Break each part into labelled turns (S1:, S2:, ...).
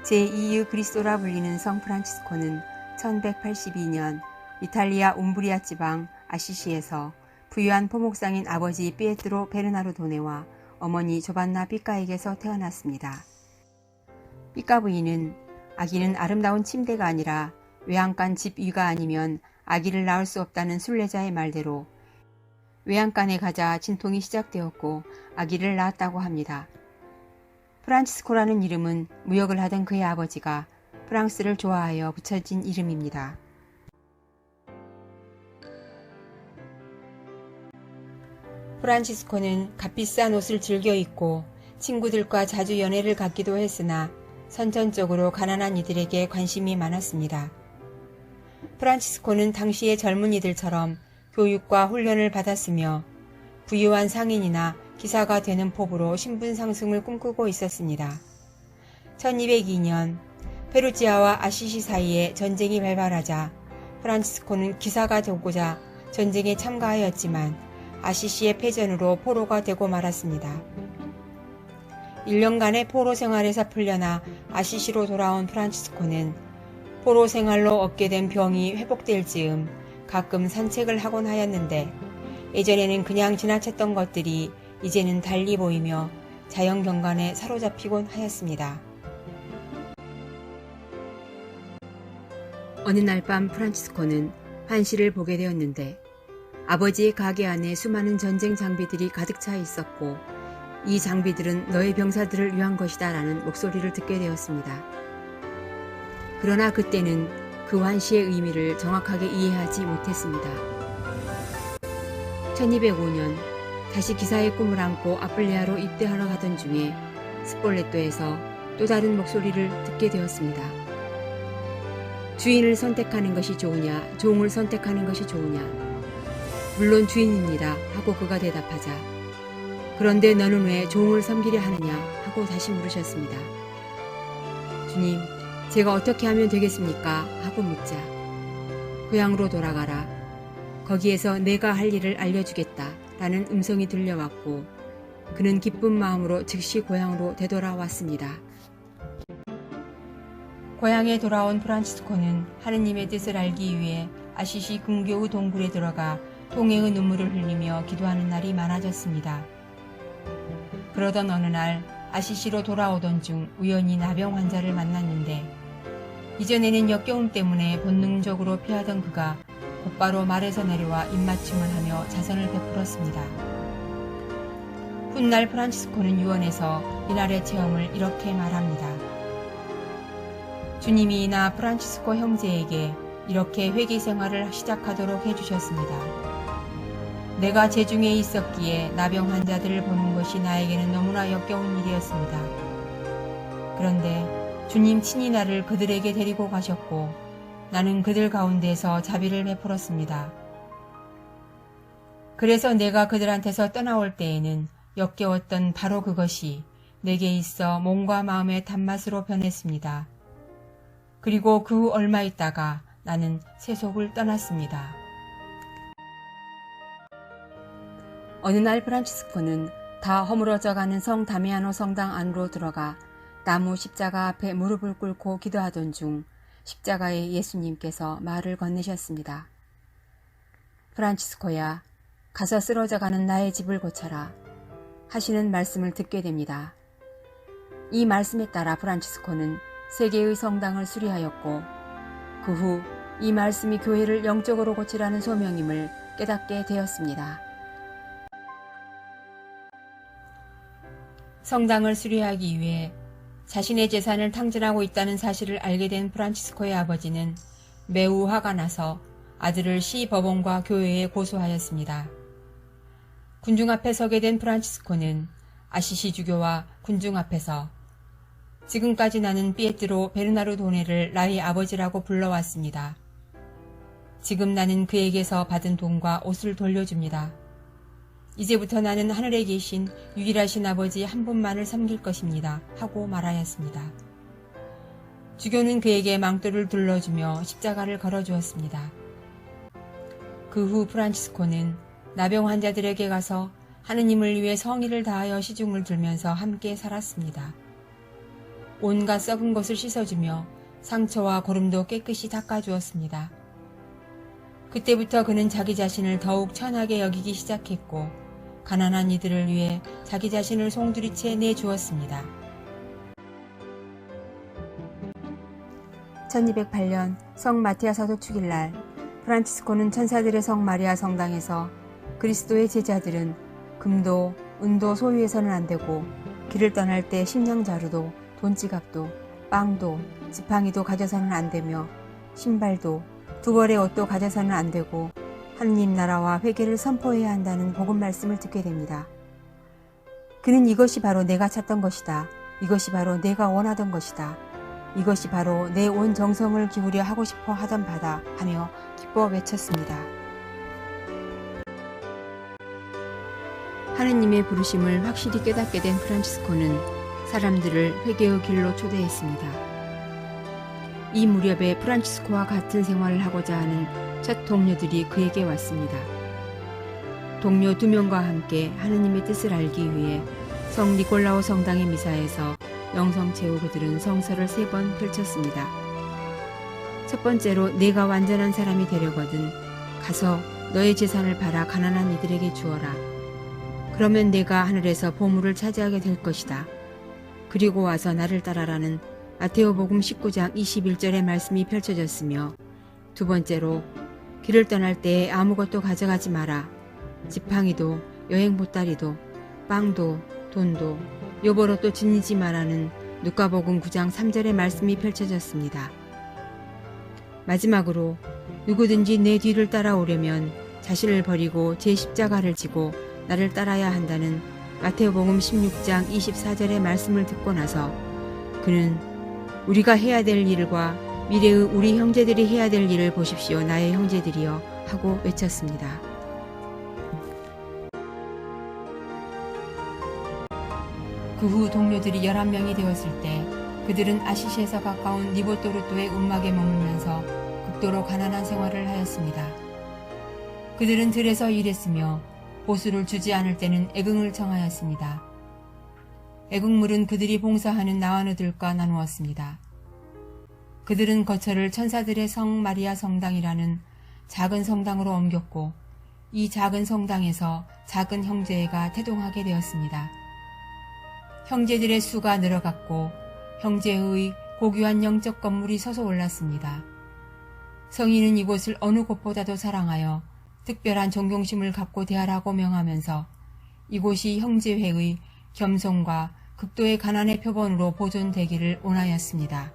S1: 제2의 그리스도라 불리는 성 프란치스코는 1182년 이탈리아 움브리아 지방 아시시에서 부유한 포목상인 아버지 피에트로 베르나르도네와 어머니 조반나 삐까에게서 태어났습니다. 삐까 부인은 아기는 아름다운 침대가 아니라 외양간 집 위가 아니면 아기를 낳을 수 없다는 순례자의 말대로 외양간에 가자 진통이 시작되었고 아기를 낳았다고 합니다. 프란치스코라는 이름은 무역을 하던 그의 아버지가 프랑스를 좋아하여 붙여진 이름입니다. 프란치스코는 값비싼 옷을 즐겨 입고 친구들과 자주 연애를 갖기도 했으나 선천적으로 가난한 이들에게 관심이 많았습니다. 프란치스코는 당시의 젊은이들처럼 교육과 훈련을 받았으며 부유한 상인이나 기사가 되는 법으로 신분 상승을 꿈꾸고 있었습니다. 1202년 페루지아와 아시시 사이에 전쟁이 발발하자 프란치스코는 기사가 되고자 전쟁에 참가하였지만 아시시의 패전으로 포로가 되고 말았습니다. 1년간의 포로 생활에서 풀려나 아시시로 돌아온 프란치스코는 포로 생활로 얻게 된 병이 회복될 즈음 가끔 산책을 하곤 하였는데 예전에는 그냥 지나쳤던 것들이 이제는 달리 보이며 자연경관에 사로잡히곤 하였습니다. 어느 날 밤 프란치스코는 환시를 보게 되었는데 아버지의 가게 안에 수많은 전쟁 장비들이 가득 차 있었고 이 장비들은 너의 병사들을 위한 것이다 라는 목소리를 듣게 되었습니다. 그러나 그때는 그 환시의 의미를 정확하게 이해하지 못했습니다. 1205년 다시 기사의 꿈을 안고 아플레아로 입대하러 가던 중에 스폴레토에서 또 다른 목소리를 듣게 되었습니다. 주인을 선택하는 것이 좋으냐, 종을 선택하는 것이 좋으냐. 물론 주인입니다 하고 그가 대답하자 그런데 너는 왜 종을 섬기려 하느냐 하고 다시 물으셨습니다. 주님, 제가 어떻게 하면 되겠습니까? 하고 묻자 고향으로 돌아가라. 거기에서 내가 할 일을 알려주겠다 라는 음성이 들려왔고 그는 기쁜 마음으로 즉시 고향으로 되돌아왔습니다. 고향에 돌아온 프란치스코는 하느님의 뜻을 알기 위해 아시시 근교의 동굴에 들어가 통해의 눈물을 흘리며 기도하는 날이 많아졌습니다. 그러던 어느 날 아시시로 돌아오던 중 우연히 나병 환자를 만났는데 이전에는 역겨움 때문에 본능적으로 피하던 그가 곧바로 말에서 내려와 입맞춤을 하며 자선을 베풀었습니다. 훗날 프란치스코는 유언에서 이날의 체험을 이렇게 말합니다. 주님이 나 프란치스코 형제에게 이렇게 회개 생활을 시작하도록 해주셨습니다. 내가 제중에 있었기에 나병 환자들을 보는 것이 나에게는 너무나 역겨운 일이었습니다. 그런데 주님 친히 나를 그들에게 데리고 가셨고 나는 그들 가운데서 자비를 베풀었습니다. 그래서 내가 그들한테서 떠나올 때에는 역겨웠던 바로 그것이 내게 있어 몸과 마음의 단맛으로 변했습니다. 그리고 그 후 얼마 있다가 나는 세속을 떠났습니다. 어느 날 프란치스코는 다 허물어져가는 성 다미아노 성당 안으로 들어가 나무 십자가 앞에 무릎을 꿇고 기도하던 중 십자가에 예수님께서 말을 건네셨습니다. 프란치스코야, 가서 쓰러져가는 나의 집을 고쳐라 하시는 말씀을 듣게 됩니다. 이 말씀에 따라 프란치스코는 3개의 성당을 수리하였고 그 후 이 말씀이 교회를 영적으로 고치라는 소명임을 깨닫게 되었습니다. 성당을 수리하기 위해 자신의 재산을 탕진하고 있다는 사실을 알게 된 프란치스코의 아버지는 매우 화가 나서 아들을 시법원과 교회에 고소하였습니다. 군중 앞에 서게 된 프란치스코는 아시시 주교와 군중 앞에서 지금까지 나는 피에트로 베르나르도네를 나의 아버지라고 불러왔습니다. 지금 나는 그에게서 받은 돈과 옷을 돌려줍니다. 이제부터 나는 하늘에 계신 유일하신 아버지 한 분만을 섬길 것입니다. 하고 말하였습니다. 주교는 그에게 망토를 둘러주며 십자가를 걸어주었습니다. 그 후 프란치스코는 나병 환자들에게 가서 하느님을 위해 성의를 다하여 시중을 들면서 함께 살았습니다. 온갖 썩은 것을 씻어주며 상처와 고름도 깨끗이 닦아주었습니다. 그때부터 그는 자기 자신을 더욱 천하게 여기기 시작했고 가난한 이들을 위해 자기 자신을 송두리째 내주었습니다. 1208년 성 마티아 사도 축일날 프란치스코는 천사들의 성 마리아 성당에서 그리스도의 제자들은 금도 은도 소유해서는 안 되고 길을 떠날 때 식량 자루도 돈지갑도 빵도 지팡이도 가져서는 안 되며 신발도 두 벌의 옷도 가져서는 안 되고 하느님 나라와 회개를 선포해야 한다는 복음 말씀을 듣게 됩니다. 그는 이것이 바로 내가 찾던 것이다. 이것이 바로 내가 원하던 것이다. 이것이 바로 내 온 정성을 기울여 하고 싶어 하던 바다 하며 기뻐 외쳤습니다. 하느님의 부르심을 확실히 깨닫게 된 프란치스코는 사람들을 회개의 길로 초대했습니다. 이 무렵에 프란치스코와 같은 생활을 하고자 하는 첫 동료들이 그에게 왔습니다. 동료 2명과 함께 하느님의 뜻을 알기 위해 성 니콜라오 성당의 미사에서 영성 채우 그들은 성서를 3번 펼쳤습니다. 첫 번째로 내가 완전한 사람이 되려거든 가서 너의 재산을 팔아 가난한 이들에게 주어라. 그러면 내가 하늘에서 보물을 차지하게 될 것이다. 그리고 와서 나를 따라라는 마테오복음 19장 21절의 말씀이 펼쳐졌으며 두 번째로 길을 떠날 때에 아무것도 가져가지 마라. 지팡이도 여행 보따리도 빵도 돈도 요보로도 지니지 마라는 누가복음 9장 3절의 말씀이 펼쳐졌습니다. 마지막으로 누구든지 내 뒤를 따라오려면 자신을 버리고 제 십자가를 지고 나를 따라야 한다는 마테오복음 16장 24절의 말씀을 듣고 나서 그는 우리가 해야 될 일과 미래의 우리 형제들이 해야 될 일을 보십시오. 나의 형제들이여 하고 외쳤습니다. 그 후 동료들이 11명이 되었을 때 그들은 아시시에서 가까운 니보토르토의 움막에 머물면서 극도로 가난한 생활을 하였습니다. 그들은 들에서 일했으며 보수를 주지 않을 때는 애긍을 청하였습니다. 애국물은 그들이 봉사하는 나와누들과 나누었습니다. 그들은 거처를 천사들의 성 마리아 성당이라는 작은 성당으로 옮겼고 이 작은 성당에서 작은 형제회가 태동하게 되었습니다. 형제들의 수가 늘어갔고 형제의 고귀한 영적 건물이 솟아올랐습니다. 성인은 이곳을 어느 곳보다도 사랑하여 특별한 존경심을 갖고 대하라고 명하면서 이곳이 형제회의 겸손과 극도의 가난의 표본으로 보존되기를 원하였습니다.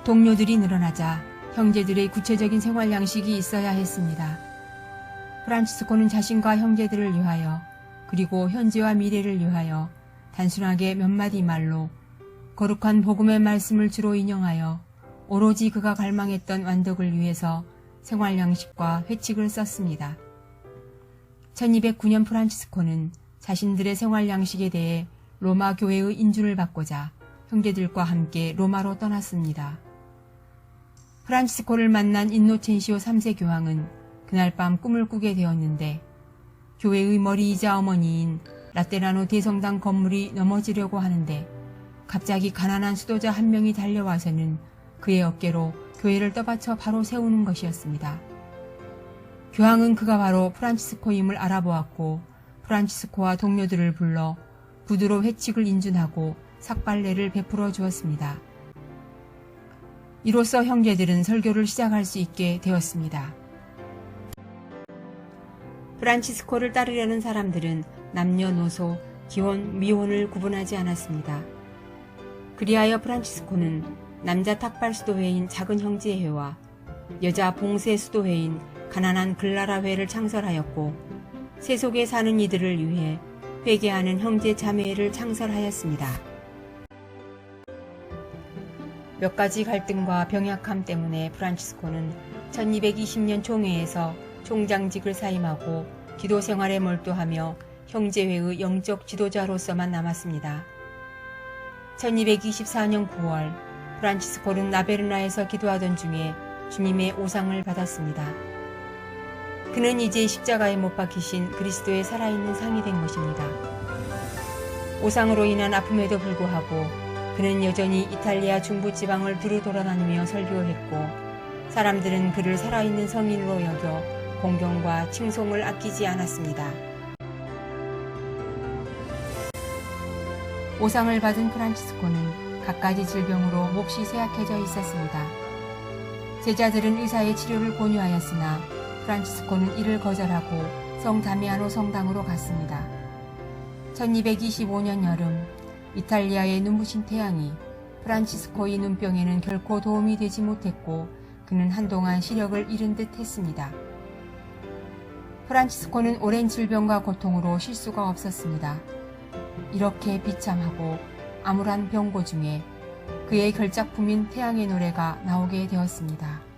S1: 동료들이 늘어나자 형제들의 구체적인 생활 양식이 있어야 했습니다. 프란치스코는 자신과 형제들을 위하여 그리고 현재와 미래를 위하여 단순하게 몇 마디 말로 거룩한 복음의 말씀을 주로 인용하여 오로지 그가 갈망했던 완덕을 위해서 생활 양식과 회칙을 썼습니다. 1209년 프란치스코는 자신들의 생활 양식에 대해 로마 교회의 인준을 받고자 형제들과 함께 로마로 떠났습니다. 프란치스코를 만난 인노첸시오 3세 교황은 그날 밤 꿈을 꾸게 되었는데 교회의 머리이자 어머니인 라테라노 대성당 건물이 넘어지려고 하는데 갑자기 가난한 수도자 한 명이 달려와서는 그의 어깨로 교회를 떠받쳐 바로 세우는 것이었습니다. 교황은 그가 바로 프란치스코임을 알아보았고 프란치스코와 동료들을 불러 구두로 회칙을 인준하고 삭발례를 베풀어 주었습니다. 이로써 형제들은 설교를 시작할 수 있게 되었습니다. 프란치스코를 따르려는 사람들은 남녀노소, 기혼, 미혼을 구분하지 않았습니다. 그리하여 프란치스코는 남자 탁발 수도회인 작은 형제회와 여자 봉쇄 수도회인 가난한 글라라회를 창설하였고 세속에 사는 이들을 위해 회개하는 형제 자매회를 창설하였습니다. 몇 가지 갈등과 병약함 때문에 프란치스코는 1220년 총회에서 총장직을 사임하고 기도 생활에 몰두하며 형제회의 영적 지도자로서만 남았습니다. 1224년 9월 프란치스코는 나베르나에서 기도하던 중에 주님의 오상을 받았습니다. 그는 이제 십자가에 못 박히신 그리스도의 살아있는 상이 된 것입니다. 오상으로 인한 아픔에도 불구하고 그는 여전히 이탈리아 중부지방을 두루 돌아다니며 설교했고 사람들은 그를 살아있는 성인으로 여겨 공경과 칭송을 아끼지 않았습니다. 오상을 받은 프란치스코는 갖가지 질병으로 몹시 쇠약해져 있었습니다. 제자들은 의사의 치료를 권유하였으나 프란치스코는 이를 거절하고 성 다미아노 성당으로 갔습니다. 1225년 여름 이탈리아의 눈부신 태양이 프란치스코의 눈병에는 결코 도움이 되지 못했고 그는 한동안 시력을 잃은 듯 했습니다. 프란치스코는 오랜 질병과 고통으로 쉴 수가 없었습니다. 이렇게 비참하고 암울한 병고 중에 그의 결작품인 태양의 노래가 나오게 되었습니다.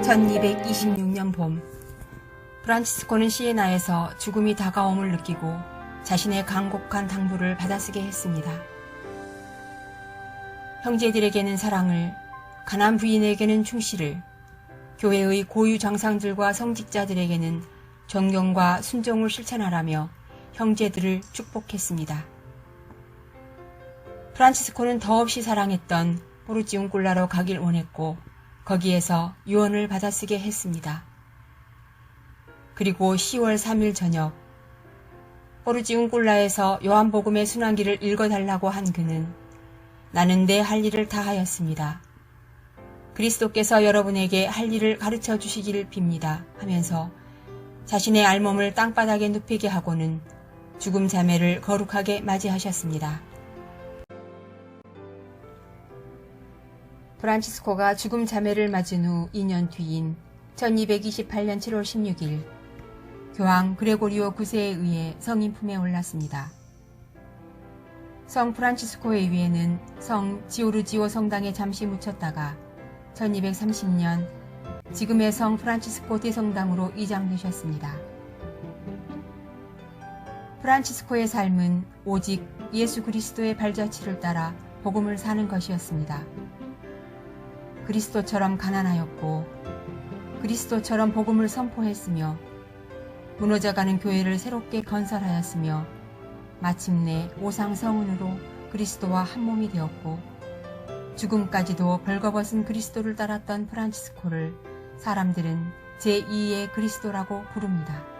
S1: (1226년) 봄 프란치스코는 시에나에서 죽음이 다가옴을 느끼고 자신의 간곡한 당부를 받아쓰게 했습니다. 형제들에게는 사랑을, 가난 부인에게는 충실을, 교회의 고유 장상들과 성직자들에게는 존경과 순종을 실천하라며 형제들을 축복했습니다. 프란치스코는 더없이 사랑했던 포르지운꿀라로 가길 원했고 거기에서 유언을 받아쓰게 했습니다. 그리고 10월 3일 저녁 포르지운꿀라에서 요한복음의 순환기를 읽어달라고 한 그는 나는 내 할 일을 다 하였습니다. 그리스도께서 여러분에게 할 일을 가르쳐 주시기를 빕니다 하면서 자신의 알몸을 땅바닥에 눕히게 하고는 죽음 자매를 거룩하게 맞이하셨습니다. 프란치스코가 죽음 자매를 맞은 후 2년 뒤인 1228년 7월 16일 교황 그레고리오 9세에 의해 성인 품에 올랐습니다. 성 프란치스코의 위에는 성 지오르지오 성당에 잠시 묻혔다가 1230년 지금의 성 프란치스코 대성당으로 이장되셨습니다. 프란치스코의 삶은 오직 예수 그리스도의 발자취를 따라 복음을 사는 것이었습니다. 그리스도처럼 가난하였고 그리스도처럼 복음을 선포했으며 무너져가는 교회를 새롭게 건설하였으며 마침내 오상 성은으로 그리스도와 한 몸이 되었고 죽음까지도 벌거벗은 그리스도를 따랐던 프란치스코를 사람들은 제2의 그리스도라고 부릅니다.